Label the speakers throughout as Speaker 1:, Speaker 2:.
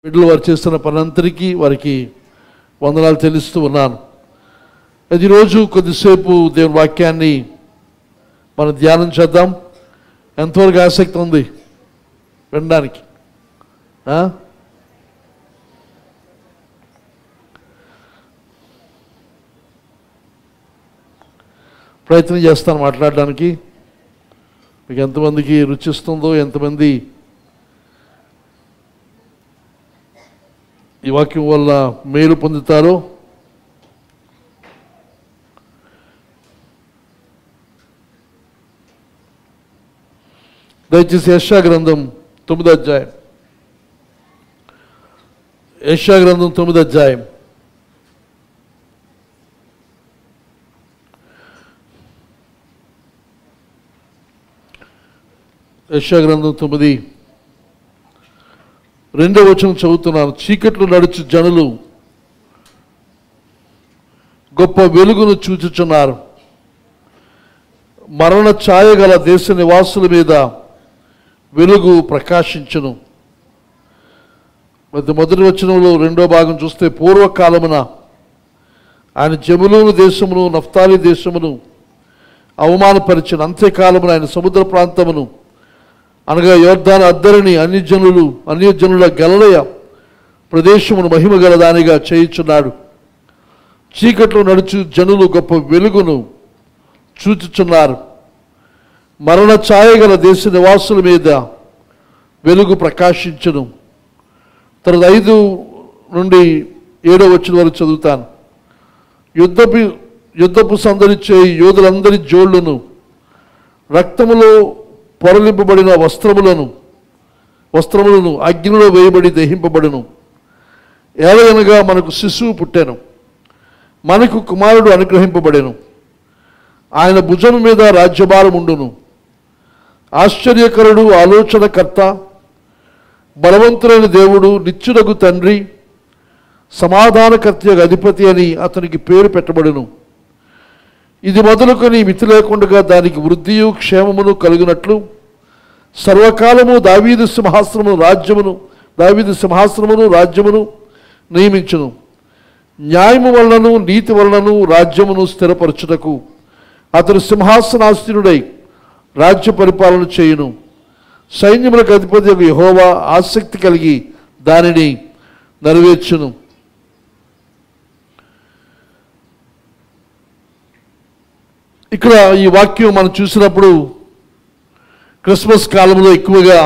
Speaker 1: బిడ్డలు వారు చేస్తున్న పనంతరికి వారికి వందనాలు చెల్లిస్తూ ఉన్నాను. ఈరోజు కొద్దిసేపు దేవుని వాక్యాన్ని మనం ధ్యానం చేద్దాం. ఎంతవరకు ఆసక్తి ఉంది వినడానికి? ప్రయత్నం చేస్తాను మాట్లాడడానికి. మీకు ఎంతమందికి రుచిస్తుందో, ఎంతమంది ఈ వాక్యం వల్ల మేలు పొందుతారో. దయచేసి యెషయా గ్రంథం 9వ అధ్యాయం, యెషయా గ్రంథం 9వ అధ్యాయం యెషయా గ్రంథం 9:2 వచనం చదువుతున్నాను. చీకట్లు నడుచు జనులు గొప్ప వెలుగును చూచుచున్నారు. మరణ ఛాయ గల దేశ నివాసుల మీద వెలుగు ప్రకాశించును. మొదటి వచనంలో రెండో భాగం చూస్తే, పూర్వకాలమున ఆయన జెబూలూను దేశమును నఫ్తాలి దేశమును అవమానపరిచిన, అంత్యకాలమున ఆయన సముద్ర ప్రాంతమును అనగా యోర్దాను అద్దరిని అన్యజనుల గలలయ ప్రదేశమును మహిమ గలదానిగా చేయుచున్నాడు. చీకట్లో నడుచు జనులు గొప్ప వెలుగును చూచుచున్నారు. మరణ ఛాయ గల దేశ నివాసుల మీద వెలుగు ప్రకాశించును. తర్వాత 5 నుండి 7వ వచనం వరకు చదువుతాను. యుద్ధపు సందడి చేయి యోధులందరి జోళ్లను, రక్తములో పొరలింపబడిన వస్త్రములను అగ్నిలో వేయబడి దహింపబడును. ఏలయనగా మనకు శిశువు పుట్టెను, మనకు కుమారుడు అనుగ్రహింపబడెను. ఆయన భుజము మీద రాజ్యభారం ఉండును. ఆశ్చర్యకరుడు, ఆలోచనకర్త, బలవంతులైన దేవుడు, నిత్యుడగు తండ్రి, సమాధానకర్త అధిపతి అని అతనికి పేరు పెట్టబడును. ఇది మొదలుకొని మితి లేకుండా దానికి వృద్ధియు క్షేమమును కలుగునట్లు సర్వకాలము దావీదు సింహాసనమును రాజ్యమును నియమించును. న్యాయము వలనను నీతి వలనను రాజ్యమును స్థిరపరచుటకు అతడు సింహాసనాసీనుడై రాజ్య పరిపాలన చేయును. సైన్యములకు అధిపతి యెహోవా ఆసక్తి కలిగి దానిని నెరవేర్చును. ఇక్కడ ఈ వాక్యం మనం చూసినప్పుడు క్రిస్మస్ కాలంలో ఎక్కువగా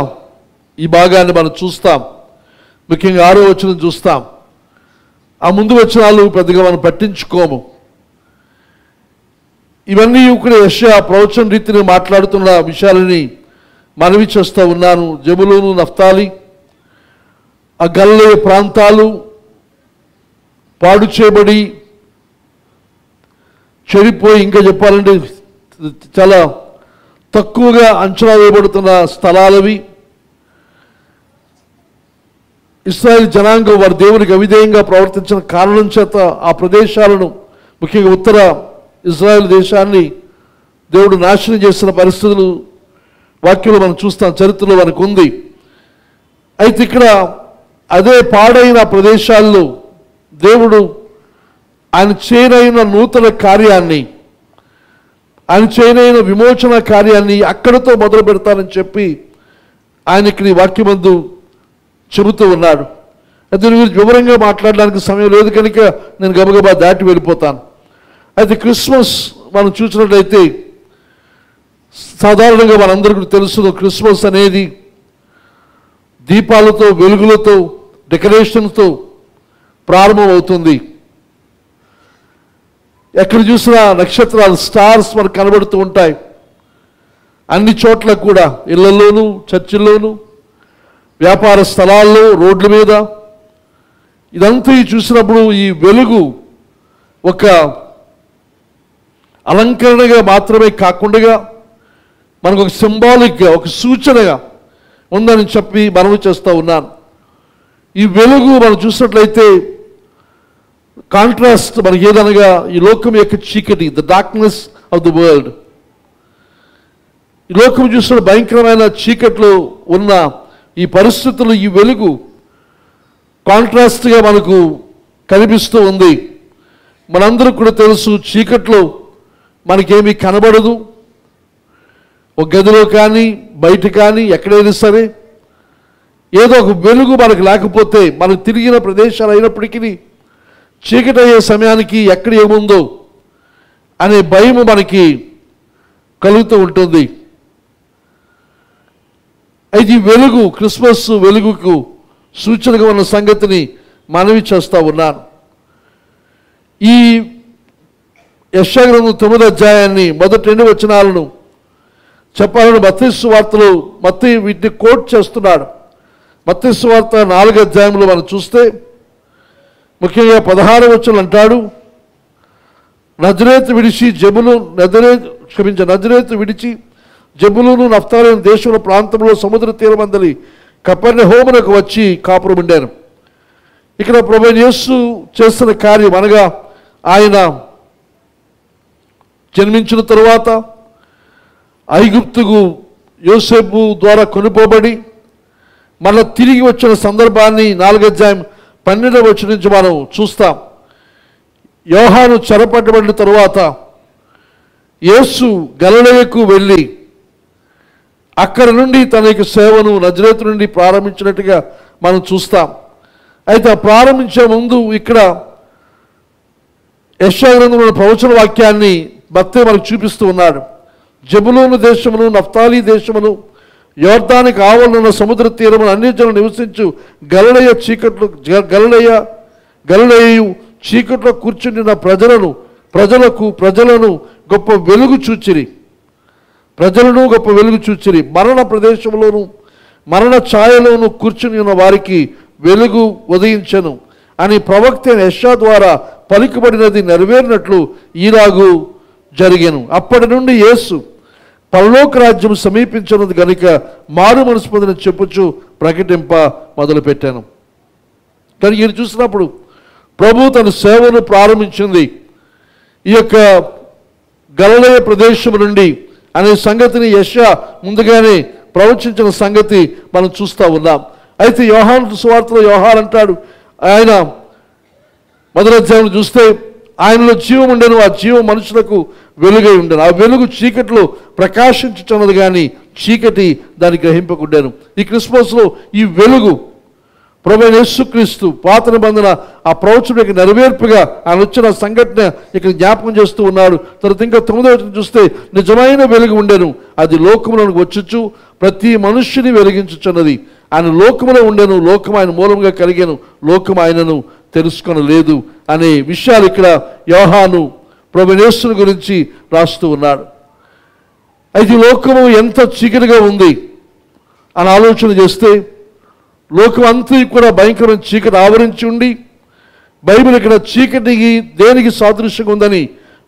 Speaker 1: ఈ భాగాన్ని మనం చూస్తాం. ముఖ్యంగా 6వ వచనం చూస్తాం. ఆ ముందు వచనాలు పెద్దగా మనం పట్టించుకోము. ఇవన్నీ ఇక్కడ యెషయా ప్రవచన రీతిని మాట్లాడుతున్న విషయాలని మనవి చేస్తూ ఉన్నాను. జెబూలూను నఫ్తాలి ఆ గలిలయ ప్రాంతాలు పాడు చేయబడి చెడిపోయి, ఇంకా చెప్పాలంటే చాలా తక్కువగా అంచనా వేయబడుతున్న స్థలాలవి. ఇశ్రాయేల్ జనాంగం వారి దేవునికి అవిధేయంగా ప్రవర్తించిన కారణం చేత ఆ ప్రదేశాలను, ముఖ్యంగా ఉత్తర ఇజ్రాయెల్ దేశాన్ని దేవుడు నాశనం చేసిన పరిస్థితులు వాక్యంలో మనం చూస్తాం, చరిత్రలో మనకు ఉంది. అయితే ఇక్కడ అదే పాడైన ప్రదేశాల్లో దేవుడు ఆయన చేయనైన నూతన కార్యాన్ని, ఆయన చేయనైన విమోచన కార్యాన్ని అక్కడితో మొదలు పెడతానని చెప్పి ఆయన ఇక్కడ ఈ వాక్యమందు చెబుతూ ఉన్నాడు. అయితే వివరంగా మాట్లాడడానికి సమయం లేదు కనుక నేను గబగబా దాటి వెళ్ళిపోతాను. అయితే క్రిస్మస్ మనం చూసినట్లయితే సాధారణంగా మనందరికీ తెలుసు, క్రిస్మస్ అనేది దీపాలతో, వెలుగులతో, డెకరేషన్తో ప్రారంభమవుతుంది. ఎక్కడ చూసినా నక్షత్రాలు, స్టార్స్ మనకు కనబడుతూ ఉంటాయి. అన్ని చోట్ల కూడా, ఇళ్లలోనూ, చర్చిల్లోనూ, వ్యాపార స్థలాల్లో, రోడ్ల మీద, ఇదంతా చూసినప్పుడు ఈ వెలుగు ఒక అలంకరణగా మాత్రమే కాకుండా మనకు ఒక సింబాలిక్గా, ఒక సూచనగా ఉందని చెప్పి మనవి చేస్తూ ఉన్నాను. ఈ వెలుగు మనం చూసినట్లయితే కాంట్రాస్ట్ మనకి ఏదనగా ఈ లోకం యొక్క చీకటి, the darkness of the world, ఈ లోకం చూసిన భయంకరమైన చీకట్లో ఉన్న ఈ పరిస్థితులు, ఈ వెలుగు కాంట్రాస్ట్గా మనకు కనిపిస్తూ ఉంది. మనందరూ కూడా తెలుసు, చీకట్లో మనకేమీ కనబడదు. ఒక గదిలో కానీ బయట కానీ ఎక్కడైనా సరే ఏదో ఒక వెలుగు మనకు లేకపోతే, మనకు తిరిగిన ప్రదేశాలు అయినప్పటికీ చీకటి అయ్యే సమయానికి ఎక్కడ ఏముందో అనే భయము మనకి కలుగుతూ ఉంటుంది. అయితే ఈ వెలుగు క్రిస్మస్ వెలుగుకు సూచనగా ఉన్న సంగతిని మనవి చేస్తూ ఉన్నాను. ఈ యెషయా గ్రంథం 9వ అధ్యాయాన్ని మొదటి 2 వచనాలను చెప్పాలని మత్తయి సువార్తలో మత్తయి వీటిని కోట్ చేస్తున్నాడు. మత్తయి సువార్త 4వ అధ్యాయంలో మనం చూస్తే ముఖ్యంగా 16వ వచనం అంటాడు, నజరేతు విడిచి జబులూను నఫ్తాలి దేశంలో ప్రాంతంలో సముద్ర తీరమందలి కపెర్నహూమునకు వచ్చి కాపురం ఉండారు. ఇక్కడ ప్రభువైన యేసు చేస్తున్న కార్యం అనగా, ఆయన జన్మించిన తరువాత ఐగుప్తుకు యోసేపు ద్వారా కొనుపోబడి మళ్ళీ తిరిగి వచ్చిన సందర్భాన్ని 4వ అధ్యాయం 12వ వచనం నుంచి మనం చూస్తాం. యోహాను చెరపట్టబడిన తరువాత యేసు గలిలయకు వెళ్ళి అక్కడ నుండి తన యొక్క సేవను నజరేతు నుండి ప్రారంభించినట్టుగా మనం చూస్తాం. అయితే ప్రారంభించే ముందు ఇక్కడ యెషయా గ్రంథంలోని ప్రవచన వాక్యాన్ని మత్తయి మనకు చూపిస్తూ ఉన్నాడు. జబులూను దేశమును నఫ్తాలి దేశమును యోర్దానికి ఆవలనున్న సముద్ర తీరమును అన్ని జనులు నివసించు గలిలయయు చీకట్లో కూర్చుండిన ప్రజలను గొప్ప వెలుగు చూచిరి. మరణ ప్రదేశంలోను మరణ ఛాయలోను కూర్చుని ఉన్న వారికి వెలుగు ఉదయించెను అని ప్రవక్త యెషయా ద్వారా పలుకబడినది నెరవేరినట్లు ఈలాగు జరిగెను. అప్పటి నుండి యేసు పరలోక రాజ్యం సమీపించినది గనుక మారు మనసు పొందిన చెప్పుచు ప్రకటింప మొదలుపెట్టాను. కానీ ఈయన చూసినప్పుడు ప్రభు తన సేవను ప్రారంభించింది ఈ యొక్క గలిలయ ప్రదేశం నుండి అనే సంగతిని యెషయా ముందుగానే ప్రవచించిన సంగతి మనం చూస్తూ ఉన్నాం. అయితే యోహాను సువార్తలో యోహాను అంటాడు, ఆయన 1వ అధ్యాయంలో చూస్తే ఆయనలో జీవం ఉండెను, ఆ జీవం మనుషులకు వెలుగై ఉండెను, ఆ వెలుగు చీకట్లో ప్రకాశించుచున్నది కానీ చీకటి దాన్ని గ్రహింపకుండాను. ఈ క్రిస్మస్లో ఈ వెలుగు ప్రభువైన యేసుక్రీస్తు పాత నిబంధన ఆ ప్రవచనం యొక్క నెరవేర్పుగా ఆయన వచ్చిన సంఘటన ఇక్కడ జ్ఞాపకం చేస్తూ ఉన్నాడు. తర్వాత ఇంకా 9వ వచనం చూస్తే నిజమైన వెలుగు ఉండెను, అది లోకములకు వచ్చుచు ప్రతి మనుష్యుని వెలిగించుచున్నది. ఆయన లోకములో ఉండెను, లోకం ఆయన మూలంగా కలిగాను, లోకం ఆయనను తెలుసుకొనలేదు అనే విషయాలు ఇక్కడ యోహాను ప్రభువైన యేసుని గురించి రాస్తూ ఉన్నాడు. అయితే లోకము ఎంత చీకటిగా ఉంది అని ఆలోచన చేస్తే లోకం అంతా కూడా భయంకరమైన చీకటి ఆవరించి ఉండి, బైబిల్ ఇక్కడ చీకటికి దేనికి సాదృశ్యంగా ఉందని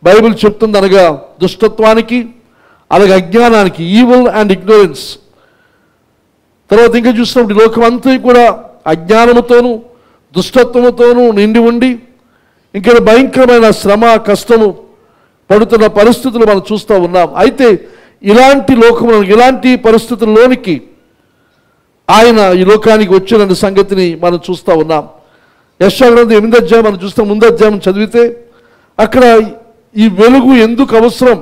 Speaker 1: బైబిల్ చెప్తుంది అనగా దుష్టత్వానికి, అలాగే అజ్ఞానానికి, ఈవిల్ అండ్ ఇగ్నోరెన్స్. తర్వాత ఇంకా చూసినప్పుడు లోకం అంతా కూడా అజ్ఞానముతోనూ దుష్టత్వముతోనూ నిండి ఉండి ఇంకా భయంకరమైన శ్రమ కష్టము పడుతున్న పరిస్థితులు మనం చూస్తూ ఉన్నాం. అయితే ఇలాంటి లోకములను ఇలాంటి పరిస్థితుల్లోనికి ఆయన ఈ లోకానికి వచ్చిన సంగతిని మనం చూస్తూ ఉన్నాం. యెషయా గ్రంథం 8వ అధ్యాయం మనం చూస్తాం. ముందు అధ్యాయం చదివితే అక్కడ ఈ వెలుగు ఎందుకు అవసరం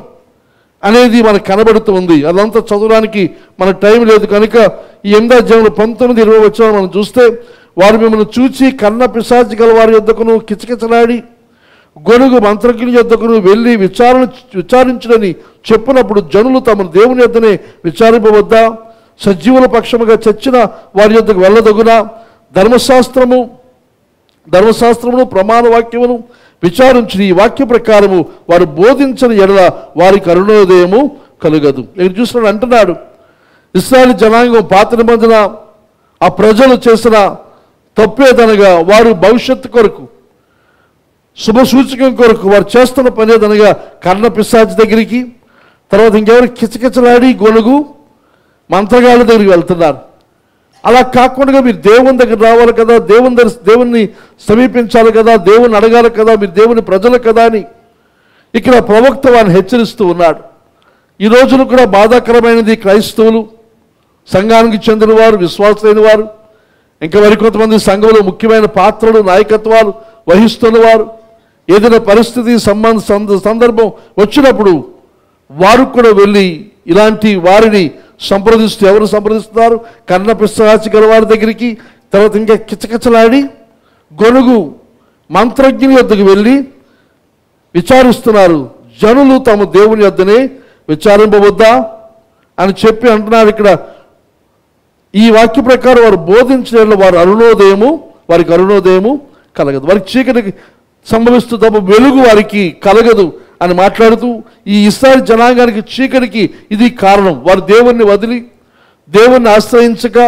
Speaker 1: అనేది మనకు కనబడుతూ ఉంది. అదంతా చదవడానికి మనకు టైం లేదు కనుక ఈ 8వ అధ్యాయంలో 19-20 వచనాలు మనం చూస్తే, వారు మిమ్మల్ని చూచి కన్న పిశాచి గల వారి యొద్దకును కిచకిచలాడి గొడుగు మంత్రజ్ఞుని యొద్దకును వెళ్ళి విచారించుడని చెప్పినప్పుడు జనులు తమ దేవుని యొద్దనే విచారింపవద్దా? సజీవుల పక్షముగా చచ్చిన వారి యొద్దకు వెళ్ళదగునా? ధర్మశాస్త్రమును ప్రమాణ వాక్యమును విచారించి ఈ వాక్య ప్రకారము వారు బోధించని ఎడల వారికి అరుణోదయము కలుగదు. నేను చూసినాడు అంటున్నాడు, ఇశ్రాయేలు జనాంగం పాత నిబంధన ఆ ప్రజలు చేసిన తప్పేదనగా వారు భవిష్యత్తు కొరకు శుభసూచకం కొరకు వారు చేస్తున్న పనేదనగా కర్ణ పిశాచి దగ్గరికి, తర్వాత ఇంకెవరు కిచకిచలాడి గొలుగు మంత్రగాళ్ళ దగ్గరికి వెళ్తున్నారు. అలా కాకుండా మీరు దేవుని దగ్గర రావాలి కదా, దేవుణ్ణి సమీపించాలి కదా, దేవుని అడగాలి కదా, మీరు దేవుని ప్రజలు కదా అని ఇక్కడ ప్రవక్త వారిని హెచ్చరిస్తూ ఉన్నాడు. ఈ రోజున కూడా బాధాకరమైనది, క్రైస్తవులు సంఘానికి చెందిన వారు విశ్వాసులైన వారు ఇంకా మరికొంతమంది సంఘంలో ముఖ్యమైన పాత్రలు నాయకత్వాలు వహిస్తున్నవారు ఏదైనా పరిస్థితి సందర్భం వచ్చినప్పుడు వారు కూడా వెళ్ళి ఇలాంటి వారిని సంప్రదిస్తూ, ఎవరు సంప్రదిస్తున్నారు? కన్న పిశాచి గల వారి దగ్గరికి, తర్వాత ఇంకా కిచకిచలాడి గొనుగు మంత్రజ్ఞుని వద్దకు వెళ్ళి విచారిస్తున్నారు. జనులు తమ దేవుని వద్దనే విచారింపవద్దా అని చెప్పి అంటున్నారు. ఇక్కడ ఈ వాక్య ప్రకారం వారు బోధించిన వారికి అరుణోదయము కలగదు, వారికి చీకటికి సంభవిస్తూ తప్ప వెలుగు వారికి కలగదు అని మాట్లాడుతూ ఈ ఇశ్రాయేలు జనాంగానికి చీకటికి ఇది కారణం. వారు దేవుణ్ణి వదిలి దేవుణ్ణి ఆశ్రయించక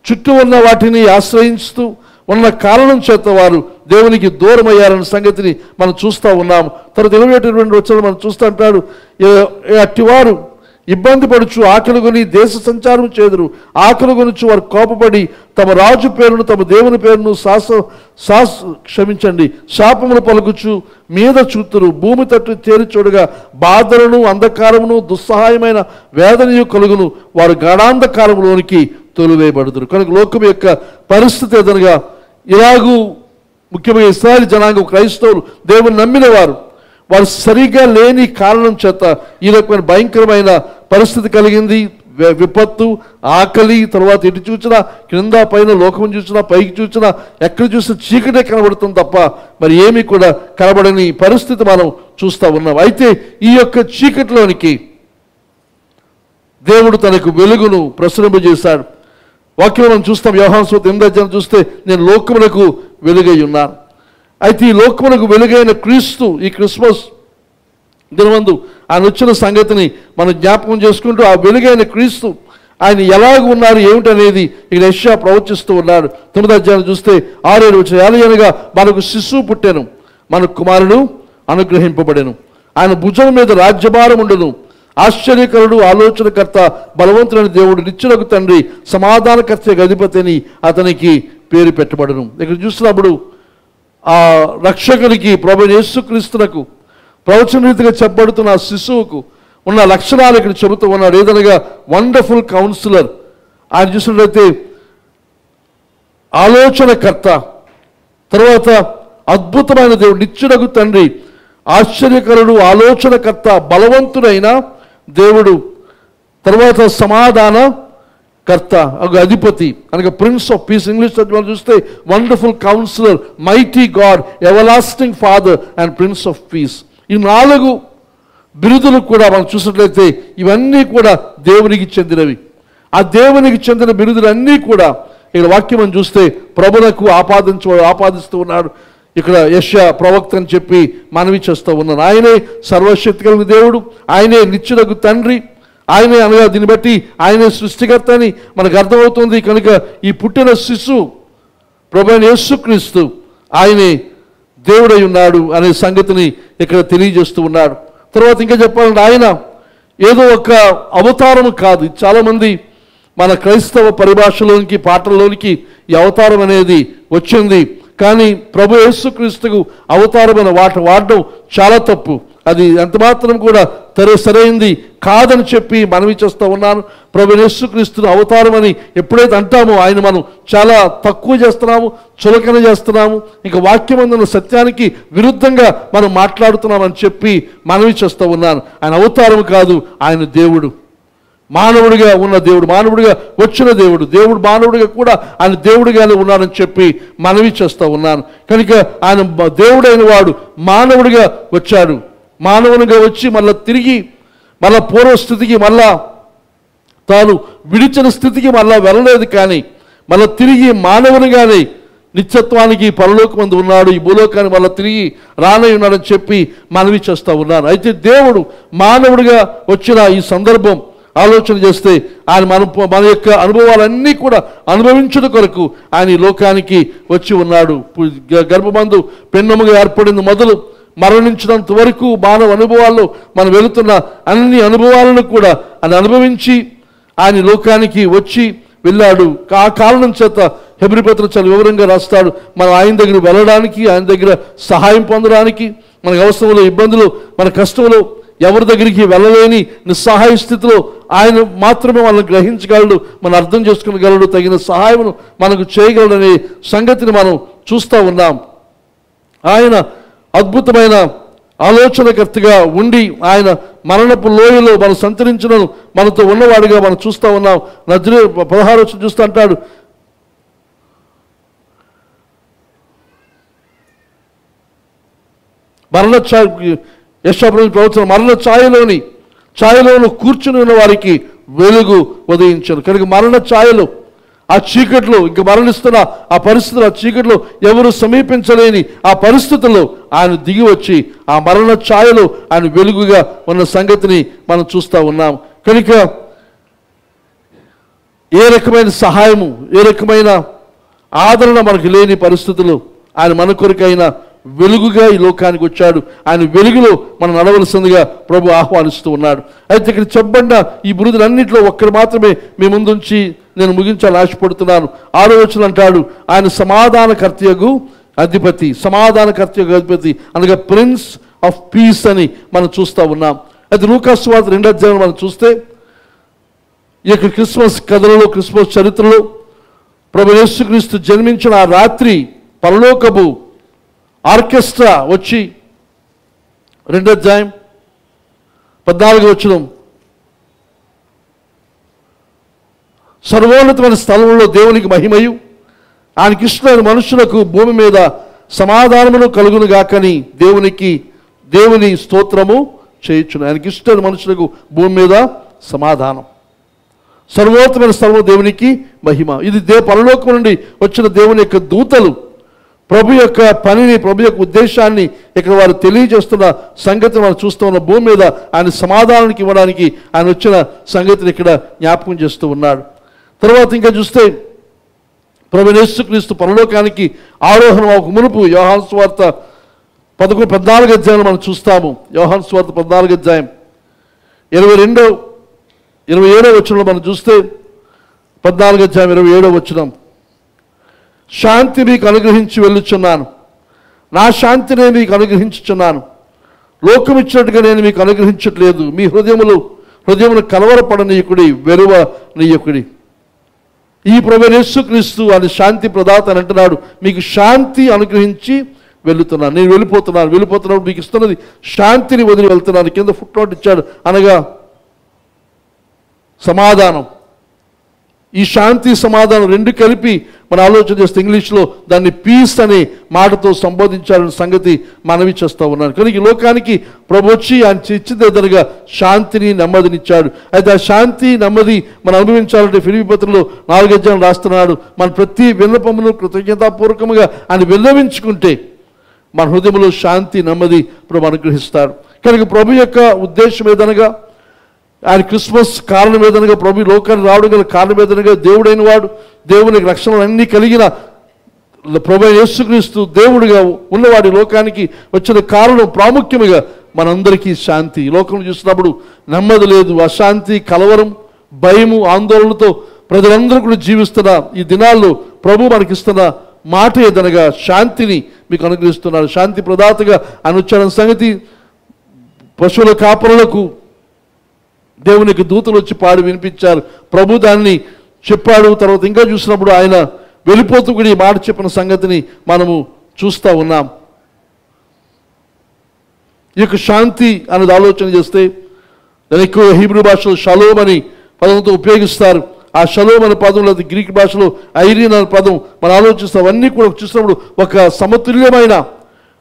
Speaker 1: చుట్టూ ఉన్న వాటిని ఆశ్రయిస్తూ ఉన్న కారణం చేత వారు దేవునికి దూరం అయ్యారన్న సంగతిని మనం చూస్తూ ఉన్నాము. తర్వాత 27 వచ్చాడు మనం చూస్తూ అంటాడు, అట్టివారు ఇబ్బంది పడుచు ఆకలి కొని దేశ సంచారం చేదురు. ఆకలి కొనుచు వారు కోపపడి తమ రాజు పేరును తమ దేవుని పేరును శాపములు పలుకుచు మీద చూతురు. భూమి తట్టు తేరి చూడగా బాధలను అంధకారమును దుస్సహాయమైన వేదనయు కలుగును. వారు గాఢాంధకారంలోనికి తొలివేయబడుదురు. కనుక లోకం యొక్క పరిస్థితి ఏదనగా ఇలాగూ ముఖ్యంగా ఇశ్రాయేలు జనాంగం క్రైస్తవులు దేవుని నమ్మిన వారు సరిగా లేని కారణం చేత ఈ రకమైన భయంకరమైన పరిస్థితి కలిగింది. విపత్తు, ఆకలి, తర్వాత ఎటు చూసినా క్రింద పైన లోకం చూసినా పైకి చూసినా ఎక్కడ చూసినా చీకటే కనబడుతుంది తప్ప మరి ఏమీ కూడా కనబడని పరిస్థితి మనం చూస్తూ ఉన్నాం. అయితే ఈ యొక్క చీకటిలోనికి దేవుడు తనకు వెలుగును ప్రసరింపజేశాడు. వాక్యం మనం చూస్తాం. యోహాను సువార్త 8వ అధ్యాయం చూస్తే నేను లోకమునకు వెలుగై ఉన్నాను. అయితే ఈ లోకమునకు వెలుగైన క్రీస్తు ఈ క్రిస్మస్ దినమందు ఆయన వచ్చిన సంగతిని మనం జ్ఞాపకం చేసుకుంటూ ఆ వెలుగైన క్రీస్తు ఆయన ఎలాగ ఉన్నారు ఏమిటనేది ఇక్కడ యెషయా ప్రవచిస్తూ ఉన్నాడు. 9వ అధ్యాయం చూస్తే 6-7 వచనం, ఏలయనగా మనకు శిశువు పుట్టెను, మన కుమారుడు అనుగ్రహింపబడెను, ఆయన భుజం మీద రాజ్యభారం ఉండును. ఆశ్చర్యకరుడు, ఆలోచనకర్త, బలవంతుడైన దేవుడు, నిత్యులకు తండ్రి, సమాధానకర్త అధిపతి అని అతనికి పేరు పెట్టబడను. ఇక్కడ చూసినప్పుడు ఆ రక్షకునికి ప్రభువైన యేసుక్రీస్తునకు ప్రవచన రీతిగా చెప్పబడుతున్న ఆ శిశువుకు ఉన్న లక్షణాలు ఇక్కడ చెబుతూ ఉన్నాడు. ఏదనగా వండర్ఫుల్ కౌన్సిలర్, ఆయన చూసినట్లయితే ఆలోచనకర్త, తర్వాత అద్భుతమైన దేవుడు, నిత్యుడకు తండ్రి, ఆశ్చర్యకరుడు, ఆలోచనకర్త, బలవంతుడైన దేవుడు, తర్వాత సమాధాన కర్త, అధిపతి అనగా ప్రిన్స్ ఆఫ్ పీస్. ఇంగ్లీష్ మనం చూస్తే wonderful councillor, mighty God, ఎవలాస్టింగ్ father and prince of piece. ఈ 4 బిరుదులు కూడా మనం చూసినట్లయితే ఇవన్నీ కూడా దేవునికి చెందినవి. ఆ దేవునికి చెందిన బిరుదులన్నీ కూడా ఇక్కడ వాక్యం మనం చూస్తే ప్రభువునకు ఆపాదిస్తూ ఉన్నాడు. ఇక్కడ యెషయా ప్రవక్త అని చెప్పి మనవి చేస్తూ ఉన్నాను. ఆయనే సర్వశక్తి కలిగిన దేవుడు, ఆయనే నిత్యుడకు తండ్రి, ఆయనే అనగా దీన్ని బట్టి ఆయనే సృష్టికర్త అని మనకు అర్థమవుతుంది. కనుక ఈ పుట్టిన శిశువు ప్రభువైన యేసుక్రీస్తు ఆయనే దేవుడై ఉన్నాడు అనే సంగతిని ఇక్కడ తెలియజేస్తూ ఉన్నాడు. తర్వాత ఇంకా చెప్పాలంటే ఆయన ఏదో ఒక అవతారం కాదు. చాలామంది మన క్రైస్తవ పరిభాషలోనికి పాటల్లోనికి ఈ అవతారం అనేది వచ్చింది. కానీ ప్రభు యేసుక్రీస్తుకు అవతారమైన వాడడం చాలా తప్పు. అది ఎంత మాత్రం కూడా సరైంది కాదని చెప్పి మనవి చేస్తూ ఉన్నాను. ప్రభు యేసుక్రీస్తును అవతారం అని ఎప్పుడైతే అంటామో ఆయన మనం చాలా తక్కువ చేస్తున్నాము, చులకన చేస్తున్నాము, ఇంకా వాక్యమందున సత్యానికి విరుద్ధంగా మనం మాట్లాడుతున్నామని చెప్పి మనవి చేస్తూ ఉన్నాను. ఆయన అవతారం కాదు, ఆయన దేవుడు, మానవుడిగా ఉన్న దేవుడు, మానవుడిగా వచ్చిన దేవుడు, దేవుడు మానవుడిగా కూడా ఆయన దేవుడిగానే ఉన్నాడని చెప్పి మనవి చేస్తూ ఉన్నాను. కనుక ఆయన దేవుడైన వాడు మానవుడిగా వచ్చాడు. మానవునిగా వచ్చి మళ్ళీ తిరిగి మళ్ళా పూర్వస్థితికి మళ్ళా తాను విడిచిన స్థితికి మళ్ళా వెళ్ళలేదు, కానీ మళ్ళీ తిరిగి మానవునిగానే నిత్యత్వానికి పరలోకమందు ఉన్నాడు, ఈ భూలోకాన్ని మళ్ళీ తిరిగి రానై ఉన్నాడని చెప్పి మనవి చేస్తూ ఉన్నాను. అయితే దేవుడు మానవుడిగా వచ్చిన ఈ సందర్భం ఆలోచన చేస్తే ఆయన మన యొక్క అనుభవాలన్నీ కూడా అనుభవించడం కొరకు ఆయన ఈ లోకానికి వచ్చి ఉన్నాడు. గర్భమందు పెన్నముగా ఏర్పడింది మొదలు మరణించినంత వరకు మానవ అనుభవాల్లో మనం వెళుతున్న అన్ని అనుభవాలను కూడా ఆయన అనుభవించి ఆయన లోకానికి వచ్చి వెళ్ళాడు. ఆ కారణం చేత హెబ్రీ పత్రిక చాలా వివరంగా రాస్తాడు. మనం ఆయన దగ్గర వెళ్ళడానికి, ఆయన దగ్గర సహాయం పొందడానికి, మనకు అవసరంలో ఇబ్బందులు మన కష్టంలో ఎవరి దగ్గరికి వెళ్ళలేని నిస్సహాయ స్థితిలో ఆయన మాత్రమే మనల్ని గ్రహించగలడు, మనం అర్థం చేసుకోగలడు, తగిన సహాయమును మనకు చేయగలడనే సంగతిని మనం చూస్తూ ఉన్నాం. ఆయన అద్భుతమైన ఆలోచనకర్తగా ఉండి ఆయన మరణపు లోయలో మనం సంచరించడం మనతో ఉన్నవాడిగా మనం చూస్తూ ఉన్నాం. నజరే 16 వచ్చి చూస్తూ అంటాడు, మరణ ప్రవచనం, మరణ ఛాయలోను కూర్చుని ఉన్న వారికి వెలుగు ఉదయించను. కనుక మరణ ఛాయలో, ఆ చీకట్లో, ఇంక మరణిస్తున్న ఆ పరిస్థితులు, ఆ చీకట్లో ఎవరు సమీపించలేని ఆ పరిస్థితుల్లో ఆయన దిగి వచ్చి ఆ మరణ ఛాయలో ఆయన వెలుగుగా ఉన్న సంగతిని మనం చూస్తూ ఉన్నాం. కనుక ఏ రకమైన సహాయము, ఏ రకమైన ఆదరణ మనకు లేని పరిస్థితులు ఆయన మన కొరకైన వెలుగుగా ఈ లోకానికి వచ్చాడు. ఆయన వెలుగులో మనం నడవలసిందిగా ప్రభు ఆహ్వానిస్తూ ఉన్నాడు. అయితే ఇక్కడ చెప్పబడిన ఈ బురుదులన్నింటిలో ఒక్కరు మాత్రమే మీ ముందుంచి నేను ముగించాలని ఆశపడుతున్నాను. 6వ వచనం అంటాడు, ఆయన సమాధానకర్తయగు అధిపతి, సమాధానకర్తయగు అధిపతి అనగా ప్రిన్స్ ఆఫ్ పీస్ అని మనం చూస్తూ ఉన్నాం. అయితే లూకా సువార్త 2వ అధ్యాయం మనం చూస్తే ఈ యొక్క క్రిస్మస్ కథలలో, క్రిస్మస్ చరిత్రలో ప్రభు యేసుక్రీస్తు జన్మించిన ఆ రాత్రి పరలోకపు ఆర్కెస్ట్రా వచ్చి 2వ అధ్యాయం 14వ వచనం, సర్వోన్నతమైన స్థలంలో దేవునికి మహిమయు ఆయనకి ఇష్టమైన మనుషులకు భూమి మీద సమాధానమును కలుగును గాకని దేవుని స్తోత్రము చేయుచును. ఆయనకి ఇష్టమైన మనుషులకు భూమి మీద సమాధానం, సర్వోన్నతమైన స్థలంలో దేవునికి మహిమ. ఇది పరలోకం నుండి వచ్చిన దేవుని యొక్క దూతలు ప్రభు యొక్క పనిని, ప్రభు యొక్క ఉద్దేశాన్ని ఇక్కడ వారు తెలియజేస్తున్న సంగతిని మనం చూస్తూ ఉన్న. భూమి మీద ఆయన సమాధానానికి ఇవ్వడానికి ఆయన వచ్చిన సంగతిని ఇక్కడ జ్ఞాపకం చేస్తూ ఉన్నాడు. తర్వాత ఇంకా చూస్తే ప్రభు యేసుక్రీస్తు పరలోకానికి ఆరోహణం ఒక మునుపు యోహాను సువార్త 14వ అధ్యాయం మనం చూస్తాము. యోహాను సువార్త 14వ అధ్యాయం 27వ వచనంలో మనం చూస్తే 14వ అధ్యాయం 27వ వచనం, శాంతి మీకు అనుగ్రహించి వెళ్ళుచున్నాను, నా శాంతినే మీకు అనుగ్రహించుచున్నాను, లోకం ఇచ్చినట్టుగా నేను మీకు అనుగ్రహించట్లేదు. మీ హృదయమును కలవరపడనీయకుడి, వెరువనీయకుడి. ఈ ప్రభు యేసుక్రీస్తు ఆయన శాంతి ప్రదాత అని అంటున్నాడు. మీకు శాంతి అనుగ్రహించి వెళుతున్నాను, నేను వెళ్ళిపోతున్నాను మీకు ఇస్తున్నది శాంతిని వదిలి వెళ్తున్నాను. కింద ఫుట్ నోట్ ఇచ్చాడు, అనగా సమాధానం. ఈ శాంతి సమాధానం రెండు కలిపి మనం ఆలోచన చేస్తే ఇంగ్లీష్లో దాన్ని పీస్ అనే మాటతో సంబోధించాలనే సంగతి మనవి చేస్తూ ఉన్నాను. కనుక ఈ లోకానికి ప్రభు వచ్చి ఆయన ఇచ్చేదనగా శాంతిని, నెమ్మదినిచ్చాడు. అయితే ఆ శాంతి, నెమ్మది మనం అనుభవించాలంటే ఫిలిప్పీ పత్రికలో 4వ అధ్యాయం రాస్తున్నాడు, మన ప్రతి విన్నపమును కృతజ్ఞతాపూర్వకంగా ఆయన విన్నవించుకుంటే మన హృదయంలో శాంతి, నెమ్మది ప్రభు అనుగ్రహిస్తాడు. కనుక ప్రభు యొక్క ఉద్దేశం ఏదనగా, ఆయన క్రిస్మస్ కారణం ఏదనగా, ప్రభు లోకానికి రావడం గల కారణం ఏదనగా, దేవుడైన వాడు, దేవునికి రక్షణలు అన్నీ కలిగిన ప్రభు యేసుక్రీస్తు దేవుడిగా ఉన్నవాడి లోకానికి వచ్చిన కారణం ప్రాముఖ్యముగా మనందరికీ శాంతి. లోకంలో చూసినప్పుడు నెమ్మది లేదు, అశాంతి, కలవరం, భయము, ఆందోళనతో ప్రజలందరూ కూడా జీవిస్తున్న ఈ దినాల్లో ప్రభు మనకిస్తున్న మాట ఏదనగా శాంతిని మీకు అనుగ్రహిస్తున్నాడు. శాంతి ప్రదాతగా ఆయన వచ్చాడన్న సంగతి పశువుల కాపరులకు దేవునికి దూతలు వచ్చి పాడి వినిపించారు. ప్రభు దాన్ని చెప్పాడు. తర్వాత ఇంకా చూసినప్పుడు ఆయన వెళ్ళిపోతూ కూడా ఈ మాట చెప్పిన సంగతిని మనము చూస్తూ ఉన్నాం. ఈ యొక్క శాంతి అనేది ఆలోచన చేస్తే దాని ఎక్కువ హీబ్రూ భాషలో షలోమ్ అని పదంతో ఉపయోగిస్తారు. ఆ షలోమ్ అనే పదంలో, గ్రీక్ భాషలో ఐరీన్ అనే పదం మనం ఆలోచిస్తాం. అవన్నీ కూడా చూసినప్పుడు ఒక సమతుల్యమైన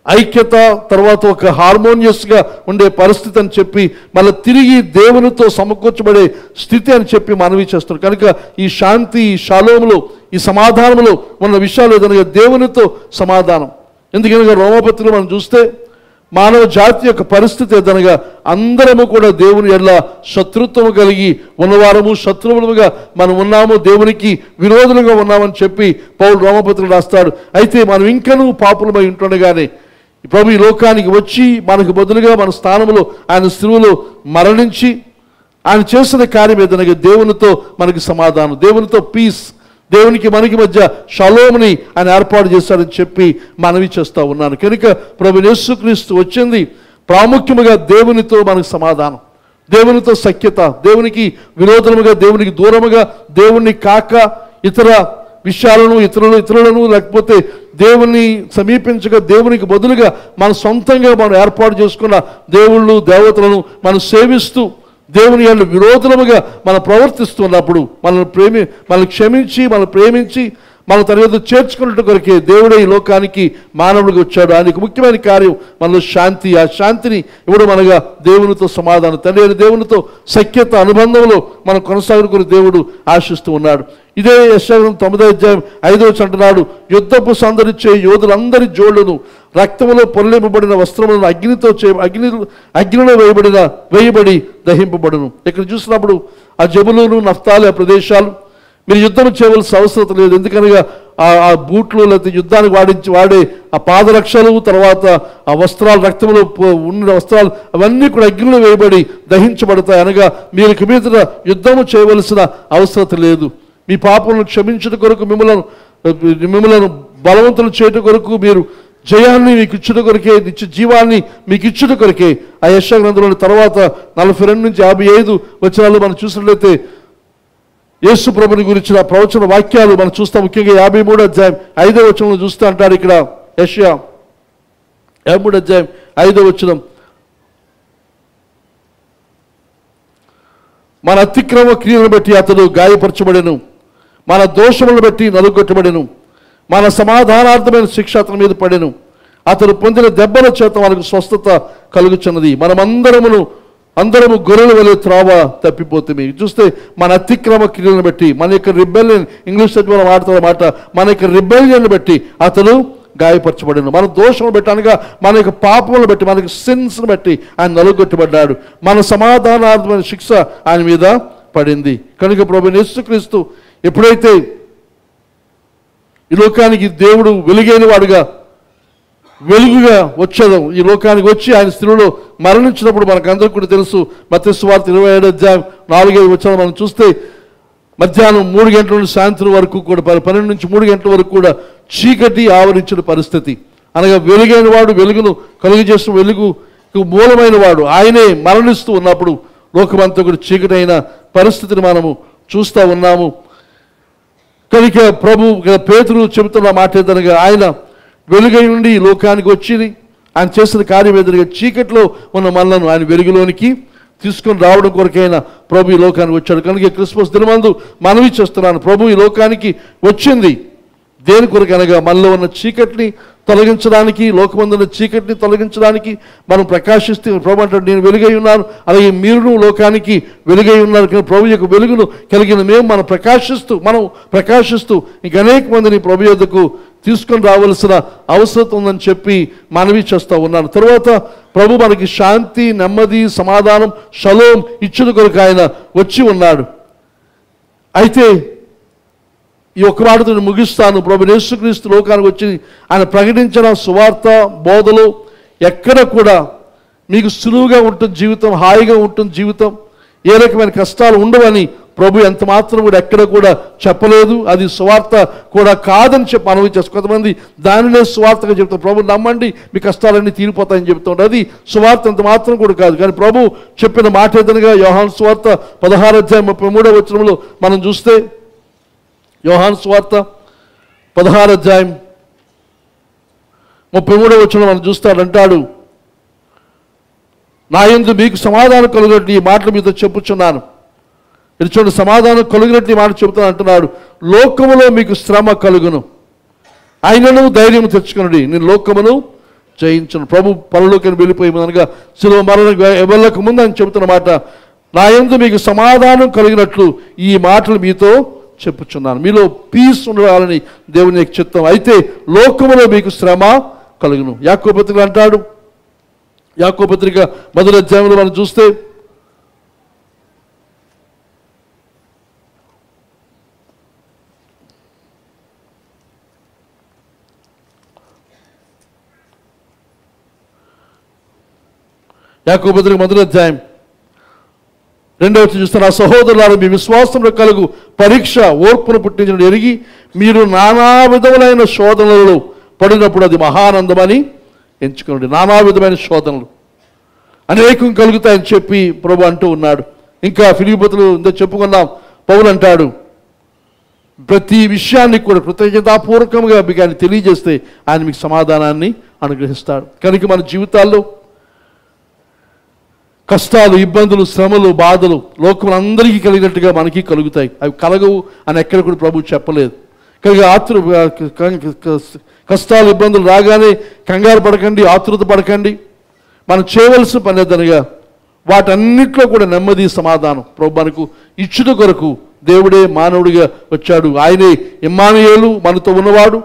Speaker 1: ఐక్యత, తర్వాత ఒక హార్మోనియస్గా ఉండే పరిస్థితి అని చెప్పి మళ్ళీ తిరిగి దేవునితో సమకూర్చబడే స్థితి అని చెప్పి మనవి చేస్తారు. కనుక ఈ శాంతి, ఈ షలోములో, ఈ సమాధానంలో ఉన్న విషయాలు ఏదనగా దేవునితో సమాధానం. ఎందుకనగా రోమపత్రికలో మనం చూస్తే మానవ జాతి యొక్క పరిస్థితి ఏదనగా అందరము కూడా దేవుని ఎడల శత్రుత్వము కలిగి ఉన్నవారము, శత్రువులుగా మనం ఉన్నాము, దేవునికి విరోధులుగా ఉన్నామని చెప్పి పౌలు రోమపత్రికలో రాస్తాడు. అయితే మనం ఇంకనూ పాపులమై ఉంటుండగానే ప్రభు ఈ లోకానికి వచ్చి మనకు బదులుగా మన స్థానంలో ఆయన శిలువలో మరణించి ఆయన చేసిన కార్యం ఏదనగా దేవునితో మనకి సమాధానం, దేవునితో పీస్, దేవునికి మనకి మధ్య షలోమ్ని ఆయన ఏర్పాటు చేశాడని చెప్పి మనవి చేస్తూ ఉన్నాను. కనుక ప్రభు యేసుక్రీస్తు వచ్చింది ప్రాముఖ్యముగా దేవునితో మనకు సమాధానం, దేవునితో సఖ్యత, దేవునికి విరోధముగా, దేవునికి దూరముగా, దేవుణ్ణి కాక ఇతర విషయాలను ఇతరులను లేకపోతే దేవుణ్ణి సమీపించగా దేవునికి బదులుగా మన సొంతంగా మనం ఏర్పాటు చేసుకున్న దేవుళ్ళు దేవతలను మనం సేవిస్తూ దేవుని యందు విరోధముగా మనం ప్రవర్తిస్తున్నప్పుడు మనల్ని క్షమించి మనం ప్రేమించి మన తన యొద్ద చేర్చుకున్నట్టు కొరకే దేవుడే ఈ లోకానికి మానవుడిగా వచ్చాడు. ఆయనకు ముఖ్యమైన కార్యం మనలో శాంతి. ఆ శాంతిని ఇవ్వడం అనగా దేవునితో సమాధానం, తండ్రి అయిన దేవునితో సఖ్యత అనుబంధంలో మనం కొనసాగుకుని దేవుడు ఆశిస్తూ ఉన్నాడు. ఇదే యెషయా 9:5 అంటున్నాడు, యుద్ధపు సందరిచ్చే యోధులందరి జోళ్లను రక్తములో పొరలింపబడిన వస్త్రములను అగ్నిలో వేయబడి దహింపబడును. ఇక్కడ చూసినప్పుడు ఆ జబులూను నఫ్తాలి ఆ ప్రదేశాలు మీరు యుద్ధం చేయవలసిన అవసరం లేదు. ఎందుకనగా ఆ బూట్లు లేకపోతే యుద్ధానికి వాడే ఆ పాదరక్షలు, తర్వాత ఆ వస్త్రాలు, రక్తంలో ఉన్న వస్త్రాలు అవన్నీ కూడా అగ్నిలో వేయబడి దహించబడతాయి. అనగా మీరు ఇక మీద యుద్ధము చేయవలసిన అవసరం లేదు. మీ పాపలను క్షమించడం కొరకు, మిమ్మల్ని బలవంతులు చేయడం కొరకు, మీరు జయాన్ని మీకు ఇచ్చుట కొరకే, నిత్య జీవాన్ని మీకు ఇచ్చుట కొరకే ఆ యెషయా గ్రంథంలో తర్వాత 42 నుంచి 55 వచనాలు మనం చూసినట్లయితే యేసు ప్రభుని గురించిన ప్రవచన వాక్యాలు మనం చూస్తాం. ముఖ్యంగా 53:5 చూస్తూ అంటాడు ఇక్కడ యెషయా 53:5 మన అతిక్రమ క్రియలను బట్టి అతడు గాయపరచబడెను, మన దోషములను బట్టి నలుగొట్టబడెను, మన సమాధానార్థమైన శిక్ష అతని మీద పడెను, అతడు పొందిన దెబ్బల చేత మనకు స్వస్థత కలుగుచున్నది, అందరము గొర్రెల వలె త్రోవ తప్పిపోతుంది. చూస్తే మన అతిక్రమ క్రియలను బట్టి, మన యొక్క రిబెలియన్, ఇంగ్లీష్ మనం ఆడుతున్న మాట, మన యొక్క రిబెలియన్ బట్టి అతడు గాయపరచబడిను, మన దోషములు బట్టి అనగా మన యొక్క పాపములను బట్టి, మనకి సిన్స్ని బట్టి ఆయన నలుగొట్టబడ్డాడు, మన సమాధానార్థమైన శిక్ష ఆయన మీద పడింది. కనుక ప్రభువైన యేసుక్రీస్తు ఎప్పుడైతే ఈ లోకానికి దేవుడు వెలుగైన వాడుగా వెలుగుగా వచ్చేది, ఈ లోకానికి వచ్చి ఆయన స్త్రీలో మరణించినప్పుడు మనకందరికీ కూడా తెలుసు. మత్తయి సువార్త 27:4-5 మనం చూస్తే మధ్యాహ్నం 3 గంటల నుండి సాయంత్రం వరకు కూడా 12 నుంచి 3 గంటల వరకు కూడా చీకటి ఆవరించిన పరిస్థితి. అనగా వెలుగైన వాడు, వెలుగును కలుగజేసిన వెలుగుకు మూలమైన వాడు ఆయనే మరణిస్తూ ఉన్నప్పుడు లోకమంతా కూడా చీకటి అయిన పరిస్థితిని మనము చూస్తూ ఉన్నాము. కనుక ప్రభు పేతురు చెబుతున్న మాట ఏదనగా ఆయన వెలుగై ఉండి ఈ లోకానికి వచ్చి ఆయన చేసిన కార్యం ఎదురుగా చీకట్లో ఉన్న మనలను ఆయన వెలుగులోనికి తీసుకొని రావడం కొరకైనా ప్రభు ఈ లోకానికి వచ్చాడు. కనుక క్రిస్మస్ దినమందు మనవి చేస్తున్నాను, ప్రభు ఈ లోకానికి వచ్చింది దేని కొరకు అనగా మనలో ఉన్న చీకటిని తొలగించడానికి, లోకమందున్న చీకటిని తొలగించడానికి, మనం ప్రకాశిస్తే ప్రభు అంటాడు నేను వెలుగై ఉన్నాను, అలాగే మీరు లోకానికి వెలుగై ఉన్నారు. కానీ ప్రభు యొక్క వెలుగును కలిగిన మనం ప్రకాశిస్తూ ఇంక అనేక మందిని ప్రభు యొద్దకు తీసుకొని రావాల్సిన అవసరం ఉందని చెప్పి మనవి చేస్తూ ఉన్నాను. తర్వాత ప్రభు మనకి శాంతి, నెమ్మది, సమాధానం, షలోం ఇచ్చిన కొరకు ఆయన వచ్చి ఉన్నాడు. అయితే ఈ ఒక్క మాటతో ముగిస్తాను. ప్రభువైన యేసుక్రీస్తు లోకానికి వచ్చి ఆయన ప్రకటించిన సువార్త బోధలో ఎక్కడ కూడా మీకు సులువుగా ఉంటుంది జీవితం, హాయిగా ఉంటుంది జీవితం, ఏ రకమైన కష్టాలు ఉండవని ప్రభు ఎంత మాత్రం కూడా ఎక్కడ కూడా చెప్పలేదు. అది సువార్త కూడా కాదని చెప్పి మనవి చేస్తారు. కొంతమంది దానినే సువార్తగా చెప్తారు, ప్రభు నమ్మండి మీ కష్టాలన్నీ తీరిపోతాయని చెప్తుంటారు. అది సువార్త ఎంత మాత్రం కూడా కాదు. కానీ ప్రభు చెప్పిన మాట ఏదనగా యోహాను సువార్త 16:33 మనం చూస్తే, యోహాను సువార్త 16:33 మనం చూస్తాడంటాడు, నా యందు మీకు సమాధానం కలుగునట్లు ఈ మాటలు మీతో చెప్పుచున్నాను. ఇది చూడండి, సమాధానం కలుగునట్లు ఈ మాట చెబుతాను అంటున్నాడు. లోకములో మీకు శ్రమ కలుగును, ఆయనను ధైర్యం తెచ్చుకునండి, నేను లోకమును జయించను. ప్రభు పరలోకానికి వెళ్ళిపోయి అనగా శిలువ మరణం వెళ్ళక ముందు అని చెబుతున్న మాట, నా యందు మీకు సమాధానం కలిగినట్లు ఈ మాటలు మీతో చెప్పుచున్నాను. మీలో పీస్ ఉండాలని దేవుని యొక్క చిత్తం. అయితే లోకములో మీకు శ్రమ కలుగును. యాకోబు పత్రిక అంటాడు, యాకోబు పత్రిక 1వ అధ్యాయంలో మనం చూస్తే యాకోబు పత్రిక 1వ అధ్యాయం 2వ వచనం చూస్తే, నా సహోదరులారా మీ విశ్వాసంలో కలుగు పరీక్ష ఓర్పును పుట్టించిన ఎరిగి మీరు నానా విధములైన శోధనలలో పడినప్పుడు అది మహానందమని ఎంచుకోండి. నానా విధమైన శోధనలు అనేకం కలుగుతాయని చెప్పి ప్రభు అంటూ ఉన్నాడు. ఇంకా ఫిలిప్పీయులు ఇంత చెప్పుకున్నాం, పౌలు అంటాడు, ప్రతి విషయాన్ని కూడా కృతజ్ఞతాపూర్వకంగా మీకు ఆయన తెలియజేస్తే ఆయన మీకు సమాధానాన్ని అనుగ్రహిస్తాడు. కనుక మన జీవితాల్లో కష్టాలు, ఇబ్బందులు, శ్రమలు, బాధలు లోకం అందరికీ కలిగినట్టుగా మనకి కలుగుతాయి. అవి కలగవు అని ఎక్కడ కూడా ప్రభు చెప్పలేదు. కనుక కష్టాలు, ఇబ్బందులు రాగానే కంగారు పడకండి, ఆతృత పడకండి. మనం చేయవలసిన పని ఏదనగా వాటన్నిటిలో కూడా నెమ్మది, సమాధానం ప్రభు మనకు ఇచ్చుట కొరకు దేవుడే మానవుడిగా వచ్చాడు. ఆయనే ఇమ్మానుయేలు, మనతో ఉన్నవాడు.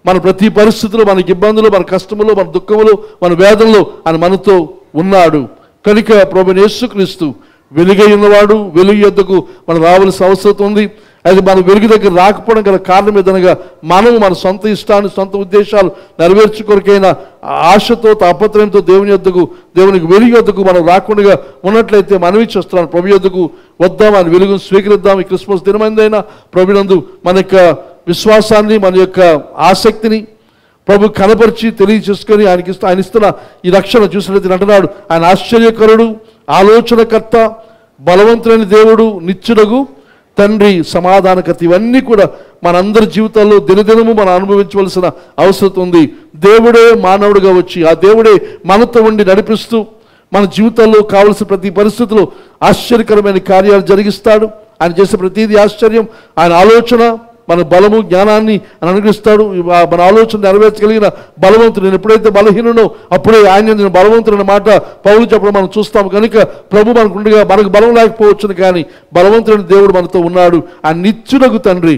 Speaker 1: మన ప్రతి పరిస్థితుల్లో, మనకి ఇబ్బందులు, మన కష్టములు, మన దుఃఖములు, మన వేదనలో ఆయన మనతో ఉన్నాడు. కనుక ప్రభువైన యేసుక్రీస్తు వెలుగై ఉన్నవాడు. వెలుగు యొద్దకు మనం రావాల్సిన అవసరం ఉంది. అది మన వెలుగు దగ్గర రాకపోవడం గల కారణం ఏదనగా మనము మన సొంత ఇష్టాన్ని, సొంత ఉద్దేశాలు నెరవేర్చుకొరకైనా ఆశతో, తాపత్రయంతో దేవునికి వెలుగు యొద్దకు మనం రాకుండా ఉన్నట్లయితే మనవి చేస్తున్నాను, ప్రభు యొద్దకు వద్దాం, ఆయన వెలుగును స్వీకరిద్దాం. ఈ క్రిస్మస్ దినమైందైనా ప్రభునందు మన యొక్క విశ్వాసాన్ని, మన యొక్క ఆసక్తిని ప్రభు కనపరిచి తెలియచేసుకొని ఆయన ఇస్తున్న ఈ రక్షణ చూసినట్లయితే అంటున్నాడు, ఆయన ఆశ్చర్యకరుడు, ఆలోచనకర్త, బలవంతుడైన దేవుడు, నిత్యుడగు తండ్రి, సమాధానకర్త. ఇవన్నీ కూడా మనందరి జీవితాల్లో దినదినము మనం అనుభవించవలసిన అవసరం ఉంది. దేవుడే మానవుడిగా వచ్చి ఆ దేవుడే మనతో ఉండి నడిపిస్తూ మన జీవితాల్లో కావలసిన ప్రతి పరిస్థితుల్లో ఆశ్చర్యకరమైన కార్యాలు జరిగిస్తాడు. ఆయన చేసే ప్రతిదీ ఆశ్చర్యం. ఆయన ఆలోచన మన బలము, జ్ఞానాన్ని అనుగ్రహిస్తాడు. మన ఆలోచన నెరవేర్చగలిగిన బలవంతుడు. నేను ఎప్పుడైతే బలహీనునో అప్పుడే ఆయన నేను బలవంతుడు అన్న మాట పౌలు చెప్పడం మనం చూస్తాం. కనుక ప్రభు మనకుండగా మనకు బలం లేకపోవచ్చును, కానీ బలవంతుడైన దేవుడు మనతో ఉన్నాడు. ఆ నిత్యునగు తండ్రి,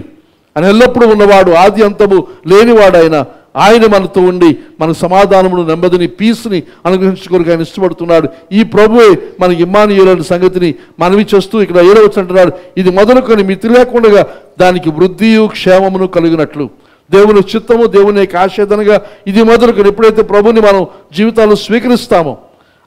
Speaker 1: ఆయన ఎల్లప్పుడూ ఉన్నవాడు, ఆది అంతము లేనివాడు. ఆయన మనతో ఉండి మన సమాధానమును, నెమ్మదిని, పీస్ని అనుగ్రహించుకోరికి ఆయన ఇష్టపడుతున్నాడు. ఈ ప్రభువే మనకి ఇమ్మానుయేలు సంగతిని మనవి చేస్తూ ఇక్కడ 7వ వచనం అంటున్నాడు, ఇది మొదలుకొని మితి లేకుండా దానికి వృద్ధియు క్షేమమును కలిగినట్లు. దేవుని చిత్తము, దేవుని యొక్క ఆశేదనగా ఇది మొదలుకొని ఎప్పుడైతే ప్రభుని మనం జీవితాల్లో స్వీకరిస్తామో,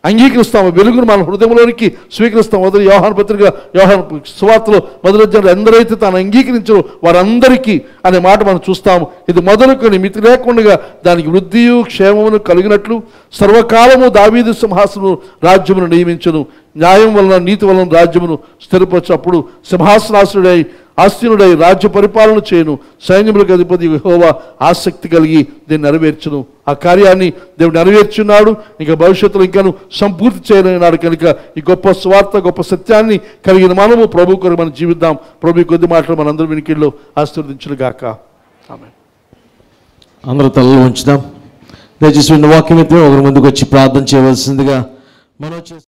Speaker 1: అంగీకరిస్తాము, వెలుగును మన హృదయంలోనికి స్వీకరిస్తాము. మొదటి యోహాను పత్రిక, యోహాను సువార్తలో మొదటి అధ్యాయంలో ఎందరైతే తాను అంగీకరించారో వారందరికీ అనే మాట మనం చూస్తాము. ఇది మొదలుకొని మితి లేకుండా దానికి వృద్ధియు క్షేమమును కలిగినట్లు సర్వకాలము దావీదు సింహాసనము రాజ్యమును నియమించును. న్యాయం వలన, నీతి వలన రాజ్యమును స్థిరపరచప్పుడు సింహాసనాసుడై ఆసీనుడై రాజ్య పరిపాలన చేయను. సైన్యములకు అధిపతి యెహోవా ఆసక్తి కలిగి దీన్ని నెరవేర్చును. ఆ కార్యాన్ని దేవుడు నెరవేర్చున్నాడు. ఇంకా భవిష్యత్తులో ఇంకాను సంపూర్తి చేయనున్నాడు. కనుక ఈ గొప్ప స్వార్థ, గొప్ప సత్యాన్ని కలిగిన మనము ప్రభు కొరకు మనం జీవిద్దాం. ప్రభు కొద్ది మాటలు మనందరూ వినికిడిలో ఆశీర్వదించును గాక. ఆమేన్.
Speaker 2: అందరూ తలలు ఉంచుదాం. దయచేసి వాక్యం అయితే ఒకరి ముందుకు వచ్చి ప్రార్థన చేయవలసిందిగా మనం